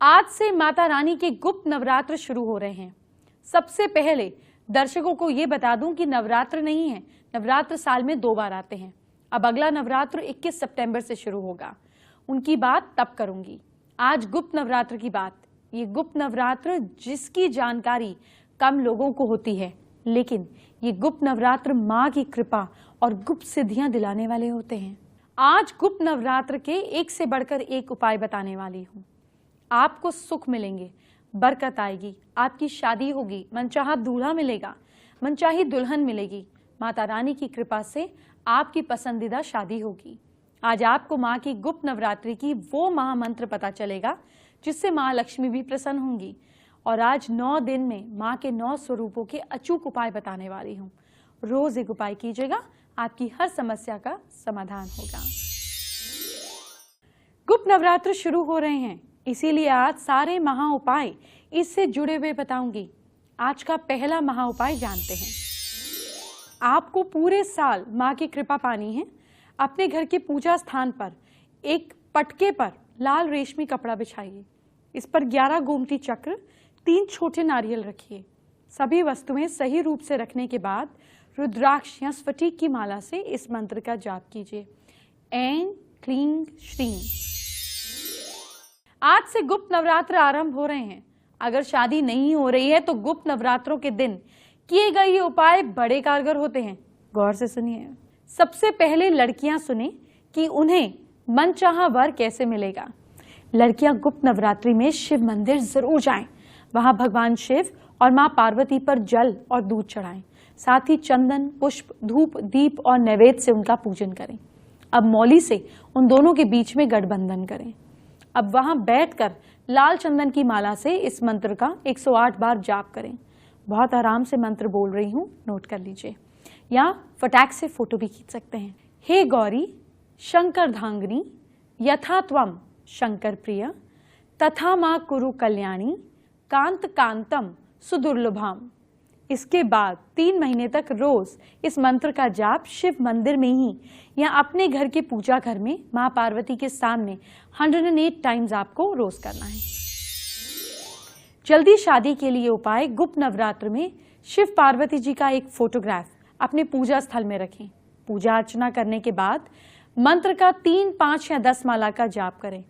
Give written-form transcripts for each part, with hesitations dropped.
आज से माता रानी के गुप्त नवरात्र शुरू हो रहे हैं। सबसे पहले दर्शकों को ये बता दूं कि नवरात्र नहीं है, नवरात्र साल में 2 बार आते हैं। अब अगला नवरात्र 21 सितंबर से शुरू होगा, उनकी बात तब करूंगी। आज गुप्त नवरात्र की बात। ये गुप्त नवरात्र जिसकी जानकारी कम लोगों को होती है, लेकिन ये गुप्त नवरात्र माँ की कृपा और गुप्त सिद्धियां दिलाने वाले होते हैं। आज गुप्त नवरात्र के एक से बढ़कर एक उपाय बताने वाली हूँ। आपको सुख मिलेंगे, बरकत आएगी, आपकी शादी होगी, मनचाहा दूल्हा मिलेगा, मनचाही दुल्हन मिलेगी। माता रानी की कृपा से आपकी पसंदीदा शादी होगी। आज आपको माँ की गुप्त नवरात्रि की वो महामंत्र पता चलेगा जिससे माँ लक्ष्मी भी प्रसन्न होंगी। और आज 9 दिन में माँ के 9 स्वरूपों के अचूक उपाय बताने वाली हूँ। रोज एक उपाय कीजिएगा, आपकी हर समस्या का समाधान होगा। गुप्त नवरात्र शुरू हो रहे हैं, इसीलिए आज सारे महा उपाय इससे जुड़े हुए बताऊंगी। आज का पहला महा उपाय जानते हैं। आपको पूरे साल माँ की कृपा पानी है। अपने घर के पूजा स्थान पर एक पटके पर लाल रेशमी कपड़ा बिछाइए। इस पर 11 गोमती चक्र, 3 छोटे नारियल रखिए। सभी वस्तुएं सही रूप से रखने के बाद रुद्राक्ष या स्फटिक की माला से इस मंत्र का जाप कीजिए। ऐं क्लीं श्रीं। आज से गुप्त नवरात्र आरंभ हो रहे हैं। अगर शादी नहीं हो रही है तो गुप्त नवरात्रों के दिन किए गए ये उपाय बड़े कारगर होते हैं। गौर से सुनिए। सबसे पहले लड़कियां सुने कि उन्हें मनचाहा वर कैसे मिलेगा। लड़कियां गुप्त नवरात्रि में शिव मंदिर जरूर जाएं। वहां भगवान शिव और मां पार्वती पर जल और दूध चढ़ाएं। साथ ही चंदन, पुष्प, धूप, दीप और नैवेद्य से उनका पूजन करें। अब मौली से उन दोनों के बीच में गठबंधन करें। अब वहां बैठकर लाल चंदन की माला से इस मंत्र का 108 बार जाप करें। बहुत आराम से मंत्र बोल रही हूं, नोट कर लीजिए, या फटाक से फोटो भी खींच सकते हैं। हे गौरी शंकर धांगनी यथा त्वम शंकर प्रिय तथा मां कुरु कल्याणी कांत कांतम सुदुर्लभाम। इसके बाद 3 महीने तक रोज इस मंत्र का जाप शिव मंदिर में ही या अपने घर के पूजा घर में मां पार्वती के सामने 108 टाइम्स आपको रोज करना है। जल्दी शादी के लिए उपाय। गुप्त नवरात्र में शिव पार्वती जी का एक फोटोग्राफ अपने पूजा स्थल में रखें। पूजा अर्चना करने के बाद मंत्र का 3, 5 या 10 माला का जाप करें।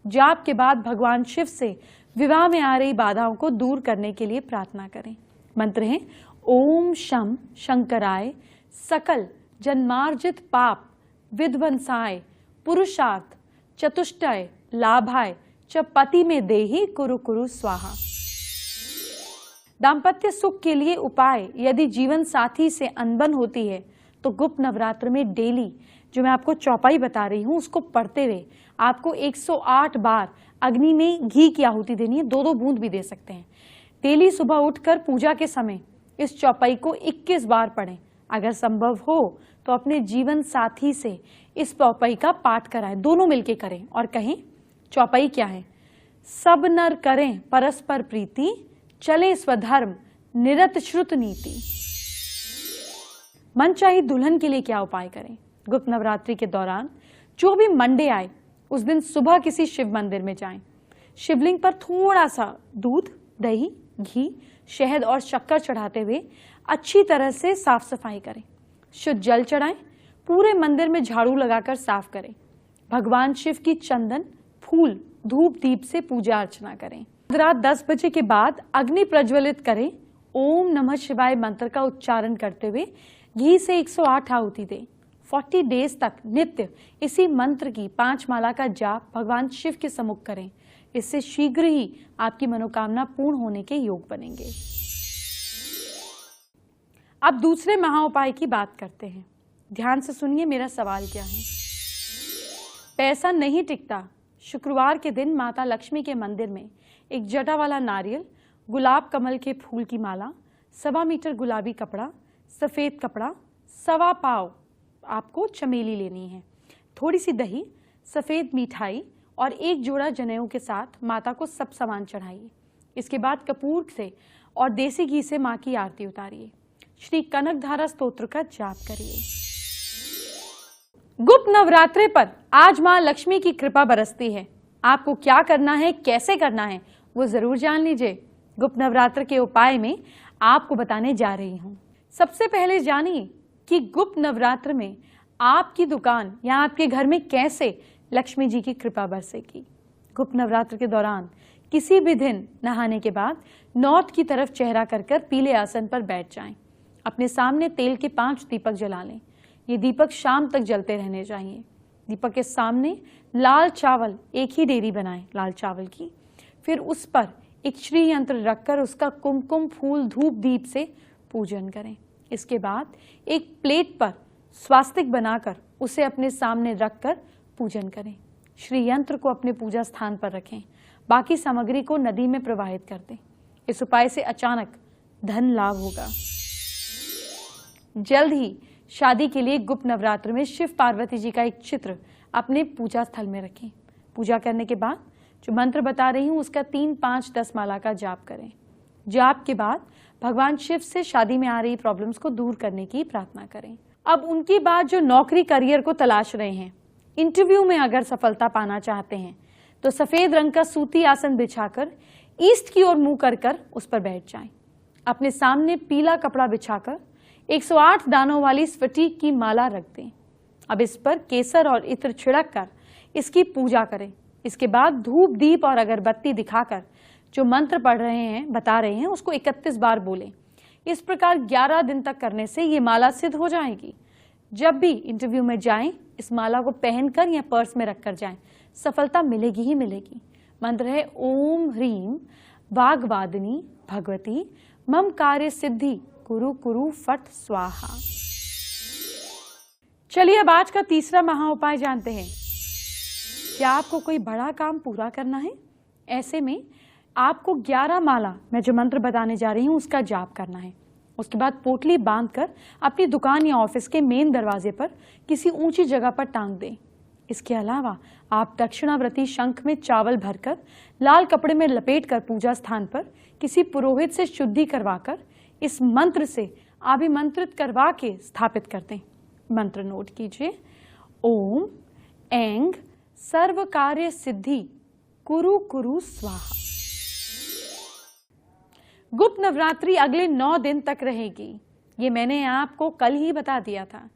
जाप के बाद भगवान शिव से विवाह में आ रही बाधाओं को दूर करने के लिए प्रार्थना करें। मंत्र है ओम शम शंकराय सकल जन्मार्जित पाप विध्वंसाय पुरुषार्थ चतुष्टय लाभाय च पति में देहि कुरु कुरु स्वाहा। दाम्पत्य सुख के लिए उपाय। यदि जीवन साथी से अनबन होती है तो गुप्त नवरात्र में डेली जो मैं आपको चौपाई बता रही हूं उसको पढ़ते हुए आपको 108 बार अग्नि में घी की आहुति देनी है। 2-2 बूंद भी दे सकते हैं। डेली सुबह उठकर पूजा के समय इस चौपाई को 21 बार पढ़ें। अगर संभव हो तो अपने जीवन साथी से इस चौपाई का पाठ कराएं, दोनों मिलके करें और कहें चौपाई क्या है। सब नर करें परस्पर प्रीति चले स्वधर्म निरत श्रुत नीति। मनचाही दुल्हन के लिए क्या उपाय करें। गुप्त नवरात्रि के दौरान जो भी मंडे आए उस दिन सुबह किसी शिव मंदिर में जाएं। शिवलिंग पर थोड़ा सा दूध, दही, घी, शहद और शक्कर चढ़ाते हुए अच्छी तरह से साफ सफाई करें। शुद्ध जल चढ़ाएं। पूरे मंदिर में झाड़ू लगाकर साफ करें। भगवान शिव की चंदन, फूल, धूप, दीप से पूजा अर्चना करें। रात 10 बजे के बाद अग्नि प्रज्वलित करें। ओम नमः शिवाय मंत्र का उच्चारण करते हुए घी से 108 आहुति दें। 40 डेज तक नित्य इसी मंत्र की 5 माला का जाप भगवान शिव के सम्मुख करें। इससे शीघ्र ही आपकी मनोकामना पूर्ण होने के योग बनेंगे। अब दूसरे महा उपाय की बात करते हैं। ध्यान से सुनिए, मेरा सवाल क्या है। पैसा नहीं टिकता। शुक्रवार के दिन माता लक्ष्मी के मंदिर में एक जटा वाला नारियल, गुलाब कमल के फूल की माला, 1.25 मीटर गुलाबी कपड़ा, सफेद कपड़ा, 1.25 पाव आपको चमेली लेनी है, थोड़ी सी दही, सफेद मिठाई और एक जोड़ा जनेऊ के साथ माता को सब सामान चढ़ाइए। इसके बाद कपूर से और देसी घी से मां की आरती उतारिए। श्री कनकधारा स्तोत्र का जाप करिए। गुप्त नवरात्रि पर आज मां लक्ष्मी की कृपा बरसती है। आपको क्या करना है, कैसे करना है, वो जरूर जान लीजिए। गुप्त नवरात्र के उपाय में आपको बताने जा रही हूँ। सबसे पहले जानिए कि गुप्त नवरात्र में आपकी दुकान या आपके घर में कैसे लक्ष्मी जी की कृपा बरसेगी। गुप्त नवरात्र के दौरान किसी भी दिन नहाने के बाद नॉर्थ की तरफ चेहरा कर पीले आसन पर बैठ जाएं। अपने सामने तेल के 5 दीपक जला लें। ये दीपक शाम तक जलते रहने चाहिए। दीपक के सामने लाल चावल, एक ही डेरी बनाएं लाल चावल की, फिर उस पर एक श्री यंत्र रखकर उसका कुमकुम फूल धूप दीप से पूजन करें। इसके बाद एक प्लेट पर स्वास्तिक बनाकर उसे अपने सामने रखकर पूजन करें। श्री यंत्र को अपने पूजा स्थान पर रखें, बाकी सामग्री को नदी में प्रवाहित कर दें। इस उपाय से अचानक धन लाभ होगा। जल्द ही शादी के लिए गुप्त नवरात्र में शिव पार्वती जी का एक चित्र अपने पूजा स्थल में रखें। पूजा करने के बाद जो मंत्र बता रही हूं उसका 3, 5, 10 माला का जाप करें। जाप के बाद भगवान शिव से शादी में आ रही प्रॉब्लम्स को दूर करने की प्रार्थना करें। अब उनकी बात जो नौकरी करियर को तलाश रहे हैं, इंटरव्यू में अगर सफलता पाना चाहते हैं तो सफेद रंग का सूती आसन बिछाकर ईस्ट की ओर मुंह कर उस पर बैठ जाएं। अपने सामने पीला कपड़ा बिछाकर 108 दानों वाली स्फटिक की माला रख दें। अब इस पर केसर और इत्र छिड़क कर इसकी पूजा करें। इसके बाद धूप दीप और अगरबत्ती दिखाकर जो मंत्र पढ़ रहे हैं, बता रहे हैं, उसको 31 बार बोलें। इस प्रकार 11 दिन तक करने से ये माला सिद्ध हो जाएगी। जब भी इंटरव्यू में जाएं, इस माला को पहनकर या पर्स में रखकर जाएं, सफलता मिलेगी ही मिलेगी। मंत्र है ओम ह्रीम वाग्वादिनी भगवती मम कार्य सिद्धि कुरु कुरु फट स्वाहा। चलिए अब आज का तीसरा महा उपाय जानते हैं। क्या आपको कोई बड़ा काम पूरा करना है? ऐसे में आपको 11 माला, मैं जो मंत्र बताने जा रही हूं उसका जाप करना है। उसके बाद पोटली बांधकर अपनी दुकान या ऑफिस के मेन दरवाजे पर किसी ऊंची जगह पर टांग दें। इसके अलावा आप दक्षिणावर्ती शंख में चावल भरकर लाल कपड़े में लपेटकर पूजा स्थान पर किसी पुरोहित से शुद्धि करवाकर इस मंत्र से अभिमंत्रित करवा के स्थापित कर दें। मंत्र नोट कीजिए। ओम ऐंग सर्व कार्य सिद्धि कुरु कुरु स्वाहा। गुप्त नवरात्रि अगले 9 दिन तक रहेगी। ये मैंने आपको कल ही बता दिया था।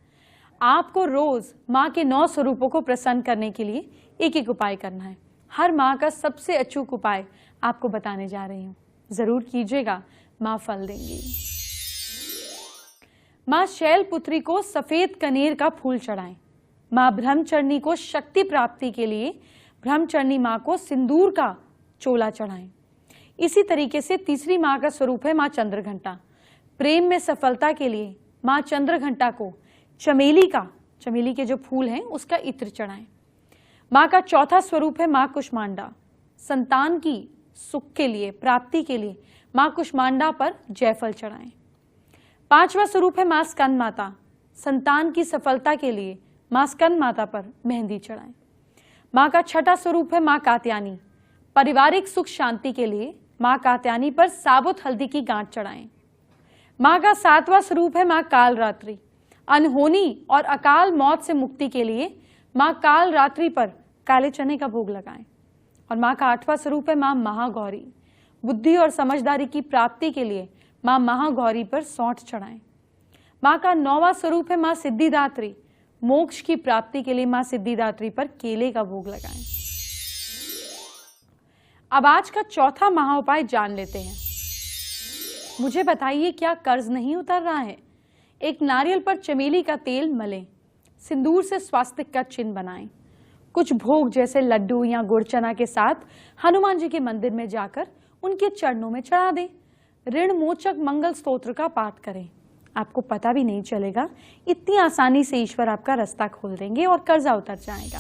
आपको रोज माँ के 9 स्वरूपों को प्रसन्न करने के लिए एक एक उपाय करना है। हर माँ का सबसे अचूक उपाय आपको बताने जा रही हूँ, जरूर कीजिएगा, माँ फल देंगी। माँ शैलपुत्री को सफेद कनेर का फूल चढ़ाएं। माँ ब्रह्मचर्णी को शक्ति प्राप्ति के लिए ब्रह्मचर्णी माँ को सिंदूर का चोला चढ़ाएं। इसी तरीके से तीसरी माँ का स्वरूप है माँ चंद्रघंटा। प्रेम में सफलता के लिए माँ चंद्रघंटा को चमेली के जो फूल हैं उसका इत्र चढ़ाएं। माँ का चौथा स्वरूप है माँ कुष्मांडा। संतान की सुख के लिए, प्राप्ति के लिए माँ कुष्मांडा पर जयफल चढ़ाएं। 5वां स्वरूप है माँ स्कंद माता। संतान की सफलता के लिए माँ स्कंद माता पर मेहंदी चढ़ाएं। माँ का 6ठा स्वरूप है माँ कात्यायनी। पारिवारिक सुख शांति के लिए माँ कात्यायनी पर साबुत हल्दी की गांठ चढ़ाएं। माँ का 7वां स्वरूप है माँ कालरात्रि। अनहोनी और अकाल मौत से मुक्ति के लिए माँ कालरात्रि पर काले चने का भोग लगाएं। और माँ का 8वां स्वरूप है माँ महागौरी। बुद्धि और समझदारी की प्राप्ति के लिए माँ महागौरी पर सौंठ चढ़ाएं। माँ का 9वां स्वरूप है माँ सिद्धिदात्री। मोक्ष की प्राप्ति के लिए माँ सिद्धिदात्री पर केले का भोग लगाएं। अब आज का चौथा महा उपाय जान लेते हैं। मुझे बताइए, क्या कर्ज नहीं उतर रहा है? एक नारियल पर चमेली का तेल मलें। सिंदूर से स्वास्तिक का चिन्ह बनाएं। कुछ भोग जैसे लड्डू या गुड़ चना के साथ हनुमान जी के मंदिर में जाकर उनके चरणों में चढ़ा दें। ऋण मोचक मंगल स्तोत्र का पाठ करें। आपको पता भी नहीं चलेगा, इतनी आसानी से ईश्वर आपका रास्ता खोल देंगे और कर्जा उतर जाएगा।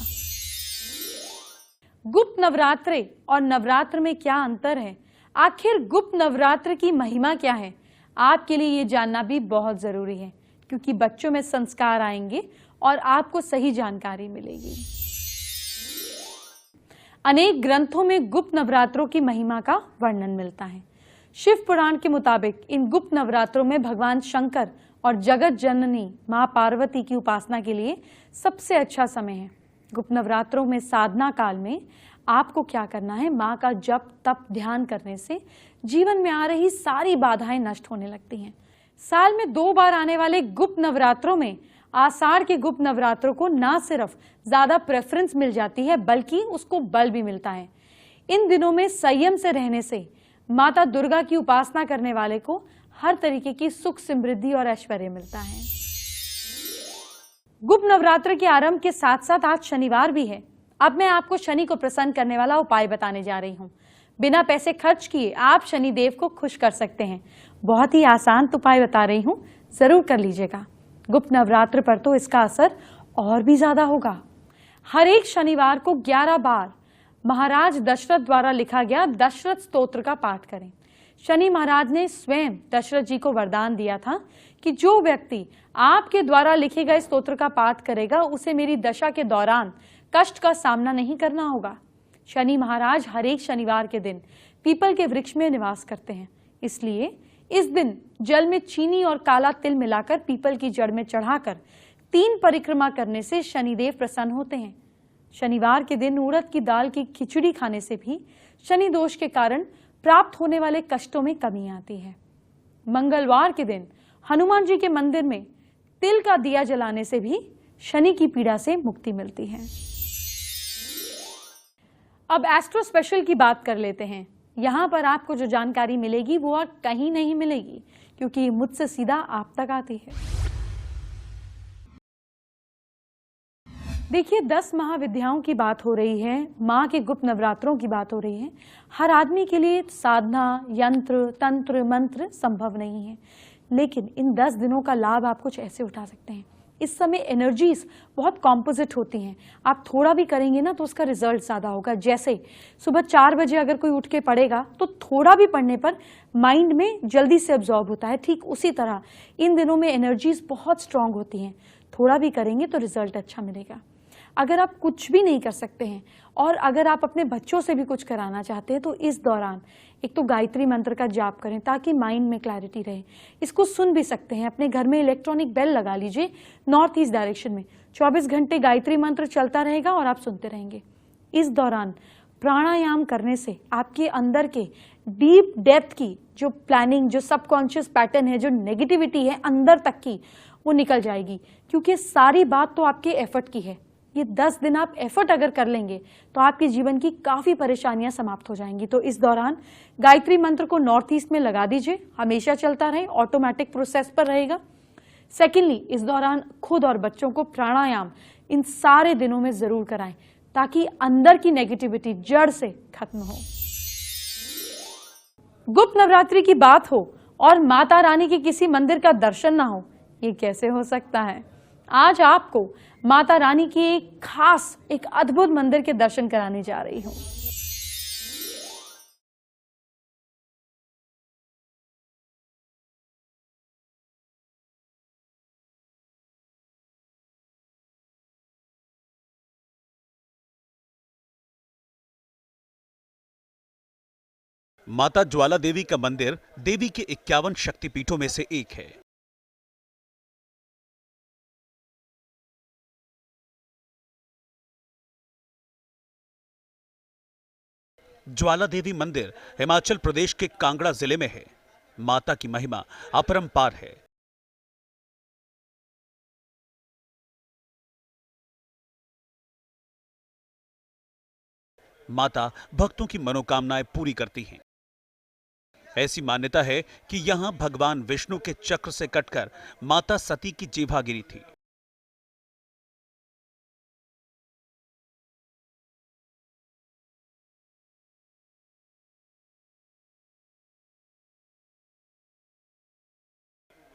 गुप्त नवरात्रि और नवरात्र में क्या अंतर है? आखिर गुप्त नवरात्र की महिमा क्या है? आपके लिए ये जानना भी बहुत जरूरी है, क्योंकि बच्चों में संस्कार आएंगे और आपको सही जानकारी मिलेगी। अनेक ग्रंथों में गुप्त नवरात्रों की महिमा का वर्णन मिलता है। शिव पुराण के मुताबिक इन गुप्त नवरात्रों में भगवान शंकर और जगत जननी मां पार्वती की उपासना के लिए सबसे अच्छा समय है। गुप्त नवरात्रों में साधना काल में आपको क्या करना है, माँ का जप तप ध्यान करने से जीवन में आ रही सारी बाधाएं नष्ट होने लगती हैं। साल में 2 बार आने वाले गुप्त नवरात्रों में आषाढ़ के गुप्त नवरात्रों को ना सिर्फ ज्यादा प्रेफरेंस मिल जाती है बल्कि उसको बल भी मिलता है। इन दिनों में संयम से रहने से माता दुर्गा की उपासना करने वाले को हर तरीके की सुख समृद्धि और ऐश्वर्य मिलता है। गुप्त नवरात्र के आरंभ के साथ साथ आज शनिवार भी है। अब मैं आपको शनि को प्रसन्न करने वाला उपाय बताने जा रही हूँ। बिना पैसे खर्च किए आप शनि देव को खुश कर सकते हैं। बहुत ही आसान उपाय बता रही हूँ, जरूर कर लीजिएगा। गुप्त नवरात्र पर तो इसका असर और भी ज्यादा होगा। हर एक शनिवार को 11 बार महाराज दशरथ द्वारा लिखा गया दशरथ स्तोत्र का पाठ करें। शनि महाराज ने स्वयं दशरथ जी को वरदान दिया था कि जो व्यक्ति आपके द्वारा लिखे गए स्तोत्र का पाठ करेगा उसे मेरी दशा के दौरान कष्ट का सामना नहीं करना होगा। शनि महाराज हर एक शनिवार के दिन पीपल के वृक्ष में निवास करते हैं, इसलिए इस दिन जल में चीनी और काला तिल मिलाकर पीपल की जड़ में चढ़ाकर 3 परिक्रमा करने से शनिदेव प्रसन्न होते हैं। शनिवार के दिन उड़द की दाल की खिचड़ी खाने से भी शनि दोष के कारण प्राप्त होने वाले कष्टों में कमी आती है। मंगलवार के दिन हनुमान जी के मंदिर में तिल का दिया जलाने से भी शनि की पीड़ा से मुक्ति मिलती है। अब एस्ट्रो स्पेशल की बात कर लेते हैं। यहाँ पर आपको जो जानकारी मिलेगी वो और कहीं नहीं मिलेगी, क्योंकि मुझसे सीधा आप तक आती है। देखिए, 10 महाविद्याओं की बात हो रही है, माँ के गुप्त नवरात्रों की बात हो रही है। हर आदमी के लिए साधना, यंत्र, तंत्र, मंत्र संभव नहीं है, लेकिन इन 10 दिनों का लाभ आप कुछ ऐसे उठा सकते हैं। इस समय एनर्जीज बहुत कॉम्पोजिट होती हैं। आप थोड़ा भी करेंगे ना तो उसका रिजल्ट ज्यादा होगा। जैसे सुबह 4 बजे अगर कोई उठ के पढ़ेगा तो थोड़ा भी पढ़ने पर माइंड में जल्दी से अब्जॉर्ब होता है, ठीक उसी तरह इन दिनों में एनर्जीज बहुत स्ट्रांग होती हैं। थोड़ा भी करेंगे तो रिजल्ट अच्छा मिलेगा। अगर आप कुछ भी नहीं कर सकते हैं और अगर आप अपने बच्चों से भी कुछ कराना चाहते हैं तो इस दौरान एक तो गायत्री मंत्र का जाप करें ताकि माइंड में क्लैरिटी रहे। इसको सुन भी सकते हैं, अपने घर में इलेक्ट्रॉनिक बेल लगा लीजिए नॉर्थ ईस्ट डायरेक्शन में। 24 घंटे गायत्री मंत्र चलता रहेगा और आप सुनते रहेंगे। इस दौरान प्राणायाम करने से आपके अंदर के डीप डेप्थ की जो प्लानिंग, जो सबकॉन्शियस पैटर्न है, जो नेगेटिविटी है अंदर तक की, वो निकल जाएगी, क्योंकि सारी बात तो आपके एफर्ट की है। ये 10 दिन आप एफर्ट अगर कर लेंगे तो आपके जीवन की काफी परेशानियां समाप्त हो जाएंगी। तो इस दौरान गायत्री मंत्र को नॉर्थ ईस्ट में लगा दीजिए, हमेशा चलता रहे, ऑटोमेटिक प्रोसेस पर रहेगा। सेकेंडली, इस दौरान खुद और बच्चों को प्राणायाम इन सारे दिनों में जरूर कराएं ताकि अंदर की नेगेटिविटी जड़ से खत्म हो। गुप्त नवरात्रि की बात हो और माता रानी के किसी मंदिर का दर्शन ना हो, ये कैसे हो सकता है? आज आपको माता रानी की एक खास, एक अद्भुत मंदिर के दर्शन कराने जा रही हूं। माता ज्वाला देवी का मंदिर देवी के 51 शक्तिपीठों में से एक है। ज्वाला देवी मंदिर हिमाचल प्रदेश के कांगड़ा जिले में है। माता की महिमा अपरंपार है। माता भक्तों की मनोकामनाएं पूरी करती हैं। ऐसी मान्यता है कि यहां भगवान विष्णु के चक्र से कटकर माता सती की जीभा गिरी थी।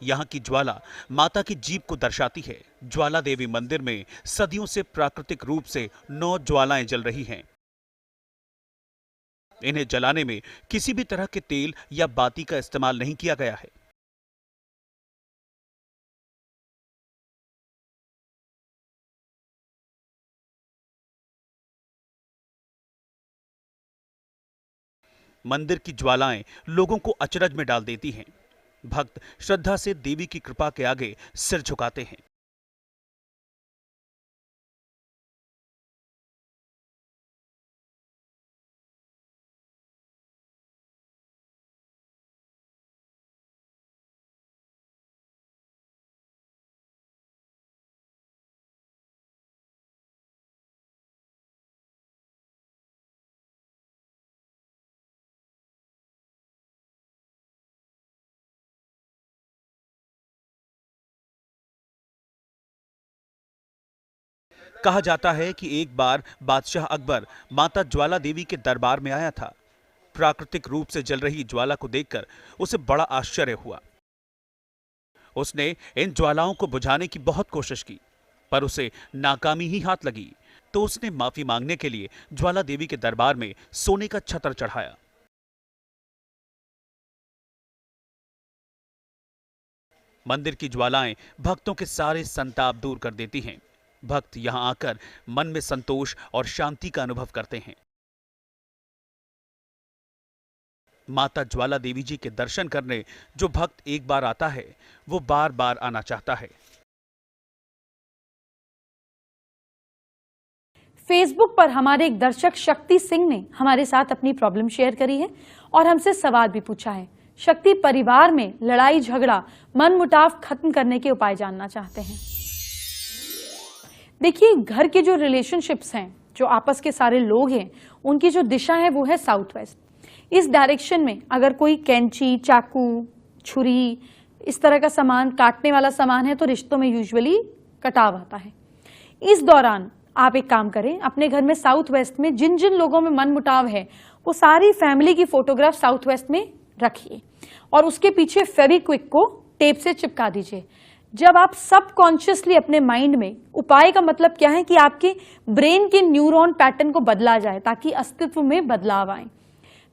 यहाँ की ज्वाला माता की जीभ को दर्शाती है। ज्वाला देवी मंदिर में सदियों से प्राकृतिक रूप से 9 ज्वालाएं जल रही हैं। इन्हें जलाने में किसी भी तरह के तेल या बाती का इस्तेमाल नहीं किया गया है। मंदिर की ज्वालाएं लोगों को अचरज में डाल देती हैं। भक्त श्रद्धा से देवी की कृपा के आगे सिर झुकाते हैं। कहा जाता है कि एक बार बादशाह अकबर माता ज्वाला देवी के दरबार में आया था। प्राकृतिक रूप से जल रही ज्वाला को देखकर उसे बड़ा आश्चर्य हुआ। उसने इन ज्वालाओं को बुझाने की बहुत कोशिश की, पर उसे नाकामी ही हाथ लगी। तो उसने माफी मांगने के लिए ज्वाला देवी के दरबार में सोने का छत्र चढ़ाया। मंदिर की ज्वालाएं भक्तों के सारे संताप दूर कर देती हैं। भक्त यहां आकर मन में संतोष और शांति का अनुभव करते हैं। माता ज्वाला देवी जी के दर्शन करने जो भक्त एक बार आता है, वो बार बार आना चाहता है। फेसबुक पर हमारे एक दर्शक शक्ति सिंह ने हमारे साथ अपनी प्रॉब्लम शेयर करी है और हमसे सवाल भी पूछा है। शक्ति परिवार में लड़ाई झगड़ा मनमुटाव खत्म करने के उपाय जानना चाहते हैं। देखिए, घर के जो रिलेशनशिप्स हैं, जो आपस के सारे लोग हैं, उनकी जो दिशा है वो है साउथ वेस्ट। इस डायरेक्शन में अगर कोई कैंची, चाकू, छुरी, इस तरह का सामान, काटने वाला सामान है, तो रिश्तों में यूजुअली कटाव आता है। इस दौरान आप एक काम करें, अपने घर में साउथ वेस्ट में जिन जिन लोगों में मनमुटाव है, वो सारी फैमिली की फोटोग्राफ साउथ वेस्ट में रखिए और उसके पीछे फेविक्विक को टेप से चिपका दीजिए। जब आप सबकॉन्शियसली अपने माइंड में, उपाय का मतलब क्या है कि आपके ब्रेन के न्यूरॉन पैटर्न को बदला जाए ताकि अस्तित्व में बदलाव आए।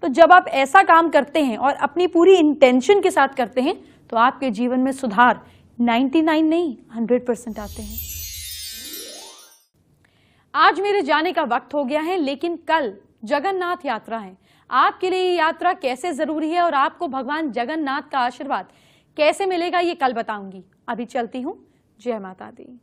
तो जब आप ऐसा काम करते हैं और अपनी पूरी इंटेंशन के साथ करते हैं, तो आपके जीवन में सुधार 99 नहीं 100% आते हैं। आज मेरे जाने का वक्त हो गया है, लेकिन कल जगन्नाथ यात्रा है। आपके लिए ये यात्रा कैसे जरूरी है और आपको भगवान जगन्नाथ का आशीर्वाद कैसे मिलेगा, ये कल बताऊंगी। अभी चलती हूँ। जय माता दी।